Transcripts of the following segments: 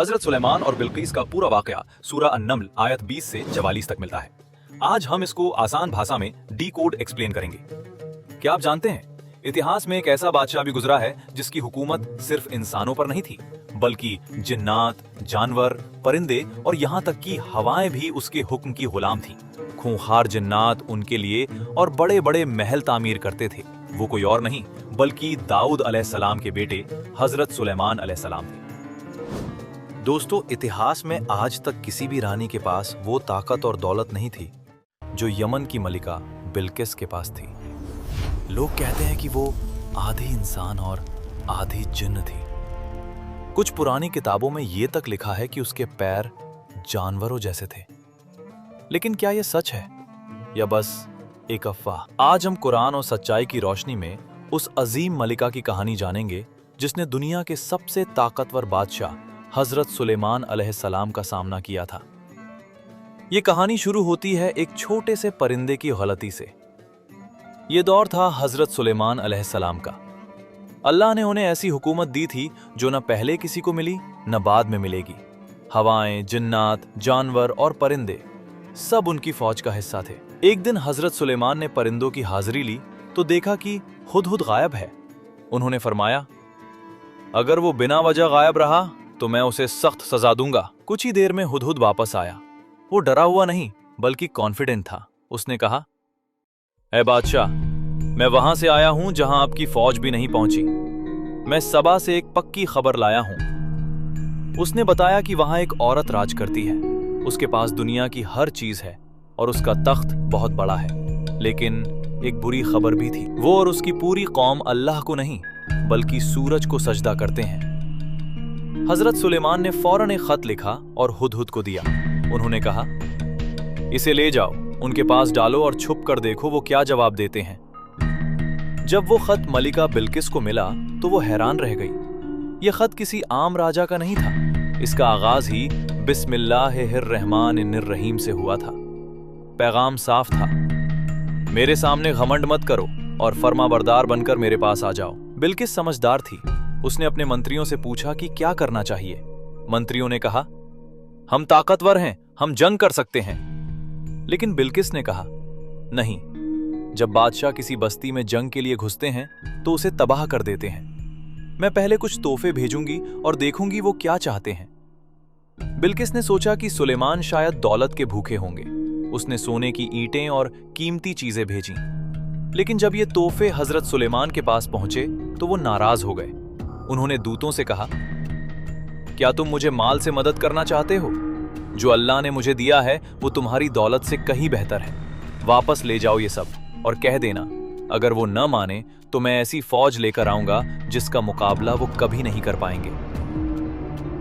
हजरत सुलेमान और बिल्किस का पूरा वाकया सूरह अन-नम्ल आयत 20 से 44 तक मिलता है। आज हम इसको आसान भाषा में डीकोड एक्सप्लेन करेंगे। क्या आप जानते हैं, इतिहास में एक ऐसा बादशाह भी गुजरा है जिसकी हुकूमत सिर्फ इंसानों पर नहीं थी, बल्कि जिन्नात, जानवर, परिंदे और यहाँ तक कि हवाएं भी उसके हुक्म की गुलाम थीं। खूंखार जिन्नात उनके लिए और बड़े बड़े महल तामीर करते थे। वो कोई और नहीं बल्कि दाऊद अलैहिस्सलाम के बेटे हजरत सुलेमान अलैहिस्सलाम थे। दोस्तों, इतिहास में आज तक किसी भी रानी के पास वो ताकत और दौलत नहीं थी जो यमन की मलिका बिल्किस के पास थी। लोग कहते हैं कि वो आधी इंसान और आधी जिन्न थी। कुछ पुरानी किताबों में ये तक लिखा है कि उसके पैर जानवरों जैसे थे। लेकिन क्या ये सच है या बस एक अफवाह? आज हम कुरान और सच्चाई की रोशनी में उस अजीम मलिका की कहानी जानेंगे जिसने दुनिया के सबसे ताकतवर बादशाह हजरत सुलेमान अलैहिस्सलाम का सामना किया था। ये कहानी शुरू होती है एक छोटे से परिंदे की गलती से। ये दौर था हजरत सुलेमान अलैहिस्सलाम का। अल्लाह ने उन्हें ऐसी हुकूमत दी थी जो न पहले किसी को मिली न बाद में मिलेगी। हवाएं, जिन्नात, जानवर और परिंदे सब उनकी फौज का हिस्सा थे। एक दिन हजरत सुलेमान ने परिंदों की हाजिरी ली तो देखा कि हुदहुद गायब है। उन्होंने फरमाया, अगर वो बिना वजह गायब रहा तो मैं उसे सख्त सजा दूंगा। कुछ ही देर में हुदहुद वापस आया। वो डरा हुआ नहीं बल्कि कॉन्फिडेंट था। उसने कहा, ऐ बादशाह, मैं वहां से आया हूं जहां आपकी फौज भी नहीं पहुंची। मैं सबा से एक पक्की खबर लाया हूं। उसने बताया कि वहां एक औरत राज करती है। उसके पास दुनिया की हर चीज है और उसका तख्त बहुत बड़ा है। लेकिन एक बुरी खबर भी थी। वो और उसकी पूरी कौम अल्लाह को नहीं बल्कि सूरज को सजदा करते हैं। हजरत सुलेमान ने फौरन एक खत लिखा और हुदहुद को दिया। उन्होंने कहा, इसे ले जाओ, उनके पास डालो और छुप कर देखो वो क्या जवाब देते हैं। जब वो खत मलिका बिल्किस को मिला तो वो हैरान रह गई। ये खत किसी आम राजा का नहीं था। इसका आगाज ही बिस्मिल्लाहिर्रहमानिर्रहीम से हुआ था। पैगाम साफ था, मेरे सामने घमंड मत करो और फर्माबरदार बनकर मेरे पास आ जाओ। बिल्किस समझदार थी। उसने अपने मंत्रियों से पूछा कि क्या करना चाहिए। मंत्रियों ने कहा, हम ताकतवर हैं, हम जंग कर सकते हैं। लेकिन बिल्किस ने कहा, नहीं, जब बादशाह किसी बस्ती में जंग के लिए घुसते हैं तो उसे तबाह कर देते हैं। मैं पहले कुछ तोहफे भेजूंगी और देखूंगी वो क्या चाहते हैं। बिल्किस ने सोचा कि सुलेमान शायद दौलत के भूखे होंगे। उसने सोने की ईंटें और कीमती चीजें भेजी। लेकिन जब ये तोहफे हजरत सुलेमान के पास पहुंचे तो वो नाराज हो गए। उन्होंने दूतों से कहा, क्या तुम मुझे माल से मदद करना चाहते हो? जो अल्लाह ने मुझे दिया है वो तुम्हारी दौलत से कहीं बेहतर है। वापस ले जाओ ये सब और कह देना, अगर वो न माने तो मैं ऐसी फौज लेकर आऊंगा जिसका मुकाबला वो कभी नहीं कर पाएंगे।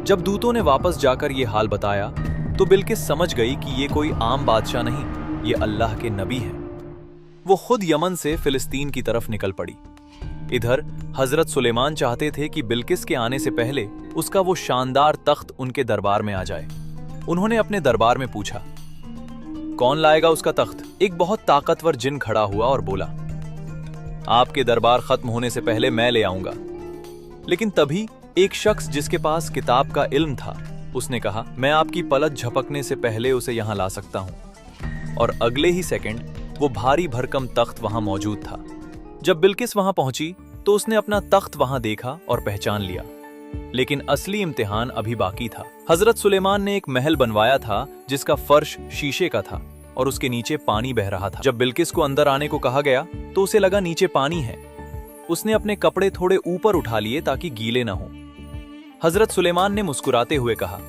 जब दूतों ने वापस जाकर ये हाल बताया तो बिल्किस समझ गई कि ये कोई आम बादशाह नहीं, ये अल्लाह के नबी हैं। वो खुद यमन से फिलिस्तीन की तरफ निकल पड़ी। इधर हजरत सुलेमान चाहते थे कि बिल्किस के आने से पहले उसका वो शानदार तख्त उनके दरबार में आ जाए। उन्होंने अपने दरबार में पूछा, कौन लाएगा उसका तख्त? एक बहुत ताकतवर जिन खड़ा हुआ और बोला, आपके दरबार खत्म होने से पहले मैं ले आऊंगा। लेकिन तभी एक शख्स जिसके पास किताब का इल्म था, उसने कहा, मैं आपकी पलक झपकने से पहले उसे यहां ला सकता हूं। और अगले ही सेकंड वो भारी भरकम तख्त वहां मौजूद था। जब बिल्किस वहां पहुंची तो उसने अपना तख्त वहां देखा और पहचान लिया। लेकिन असली इम्तिहान अभी बाकी था। हजरत सुलेमान ने एक महल बनवाया था जिसका फर्श शीशे का था और उसके नीचे पानी बह रहा था। जब बिल्किस को अंदर आने को कहा गया तो उसे लगा नीचे पानी है। उसने अपने कपड़े थोड़े ऊपर उठा लिए ताकि गीले न हो। हजरत सुलेमान ने मुस्कुराते हुए कहा,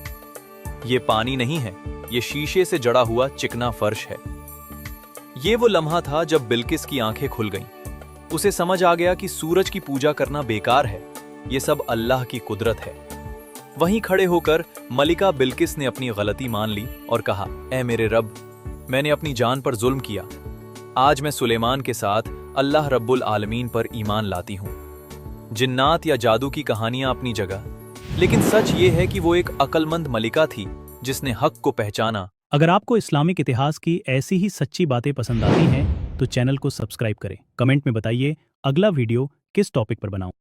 यह पानी नहीं है, ये शीशे से जड़ा हुआ चिकना फर्श है। ये वो लम्हा था जब बिल्किस की आंखें खुल गईं। उसे समझ आ गया कि सूरज की पूजा करना बेकार है, ये सब अल्लाह की कुदरत है। वहीं खड़े होकर मलिका बिल्किस ने अपनी गलती मान ली और कहा, ऐ मेरे रब, मैंने अपनी जान पर जुल्म किया। आज मैं सुलेमान के साथ अल्लाह रब्बुल आलमीन पर ईमान लाती हूँ। जिन्नात या जादू की कहानियां अपनी जगह, लेकिन सच ये है कि वो एक अक्लमंद मलिका थी जिसने हक को पहचाना। अगर आपको इस्लामिक इतिहास की ऐसी ही सच्ची बातें पसंद आती हैं तो चैनल को सब्सक्राइब करें। कमेंट में बताइए अगला वीडियो किस टॉपिक पर बनाऊं।